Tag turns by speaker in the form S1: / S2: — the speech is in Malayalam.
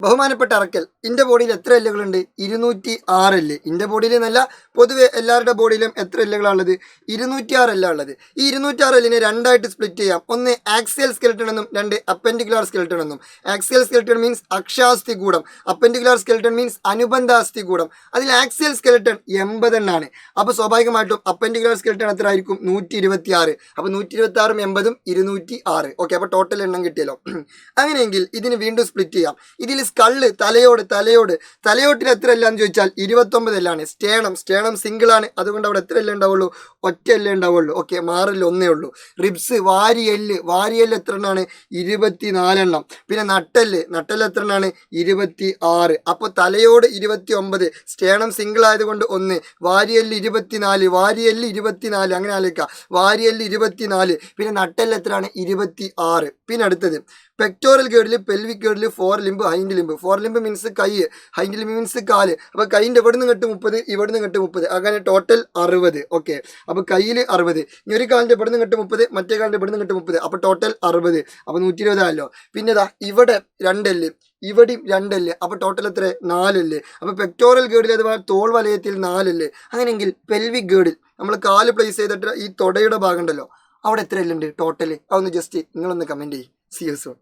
S1: ബഹുമാനപ്പെട്ട അറക്കൽ, ഇന്റെ ബോഡിയിൽ എത്ര എല്ലുകളുണ്ട്? 206 എല്ല്. ഇന്റെ ബോഡിയിൽ എന്നല്ല, പൊതുവെ എല്ലാവരുടെ ബോഡിയിലും എത്ര എല്ലുകളാണുള്ളത്? 206 എല്ലാം ഉള്ളത്. ഈ 206 എല്ലിനെ രണ്ടായിട്ട് സ്പ്ലിറ്റ് ചെയ്യാം. ഒന്ന് ആക്സിയൽ സ്കെൽട്ടൺ എന്നും രണ്ട് അപ്പൻഡിക്കുലാർ സ്കെൽട്ടൺ എന്നും. ആക്സിയൽ സ്കെൽട്ടൺ മീൻസ് അക്ഷാസ്ഥി കൂടം, അപ്പൻഡിക്കുലാർ സ്കെൽട്ടൺ മീൻസ് അനുബന്ധാസ്ഥി കൂടം. അതിൽ ആക്സിയൽ സ്കെൽട്ടൺ 80 എണ്ണാണ്. അപ്പോൾ സ്വാഭാവികമായിട്ടും അപ്പൻഡിക്കുലാർ സ്കെൽട്ടൺ എത്ര ആയിരിക്കും? 126. അപ്പോൾ 126ഉം 80ഉം 206. ഓക്കെ, അപ്പോൾ ടോട്ടൽ എണ്ണം കിട്ടിയല്ലോ. അങ്ങനെയെങ്കിൽ ഇതിന് വീണ്ടും സ്പ്ലിറ്റ് ചെയ്യാം. ഇതിൽ സ്കള്ള്, തലയോട്ടിൽ എത്ര എല്ലാം എന്ന് ചോദിച്ചാൽ 29 എല്ലാണ്. സ്റ്റേണം സിംഗിൾ ആണ്, അതുകൊണ്ട് അവിടെ എത്ര എല്ലാം ഉണ്ടാവുള്ളൂ? ഒറ്റ എല്ലേ ഉണ്ടാവുള്ളൂ. ഓക്കെ, മാറില്ല, ഒന്നേ ഉള്ളൂ. റിബ്സ്, വാരിയെല്ല് എത്ര എണ്ണാണ്? 24 എണ്ണം. പിന്നെ നട്ടെല്ല് എത്ര എണ്ണാണ്? 26. അപ്പോൾ തലയോട് 29, സ്റ്റേണം സിംഗിൾ ആയതുകൊണ്ട് 1, വാരിയെല്ല് 24, അങ്ങനെ ആലോചിക്കുക. വാരിയെല്ല് 24, പിന്നെ നട്ടെല്ല് എത്രയാണ്? 26. പിന്നെ അടുത്തത് pectoral girdle, pelvic girdle, fore limb, hind limb. Fore limb means കൈ, ഹൈൻഡ് ലിംബ് മീൻസ് കാല്. അപ്പോൾ കൈൻ്റെ എവിടെ നിന്ന് കെട്ട് 30, ഇവിടെ നിന്ന് കെട്ട് 30, അങ്ങനെ ടോട്ടൽ 60. ഓക്കെ, അപ്പോൾ കയ്യിൽ 60. ഇനി ഒരു കാലിൻ്റെ എവിടെ നിന്ന് കെട്ട് 30, മറ്റേ കാലിൻ്റെ എവിടെ നിന്ന് കെട്ട് 30, അപ്പോൾ ടോട്ടൽ 60. അപ്പോൾ 120 ആയല്ലോ. പിന്നെ ഇതാ ഇവിടെ 2 എല്ല്, ഇവിടെയും 2 എല്ല്, അപ്പോൾ ടോട്ടൽ എത്ര? 4 എല്ല്. അപ്പോൾ പെക്ടോറൽ ഗേർഡിൽ അഥവാ തോൾ വലയത്തിൽ 4 എല്ല്. അങ്ങനെയെങ്കിൽ പെൽവിക് ഗേർഡിൽ നമ്മൾ കാല് പ്ലേസ് ചെയ്തിട്ട് ഈ തൊടയുടെ ഭാഗം ഉണ്ടല്ലോ, അവിടെ എത്ര എല്ലുണ്ട് ടോട്ടൽ? അതൊന്ന് ജസ്റ്റ് നിങ്ങളൊന്ന് കമൻറ്റ് ചെയ്യും. C you soon.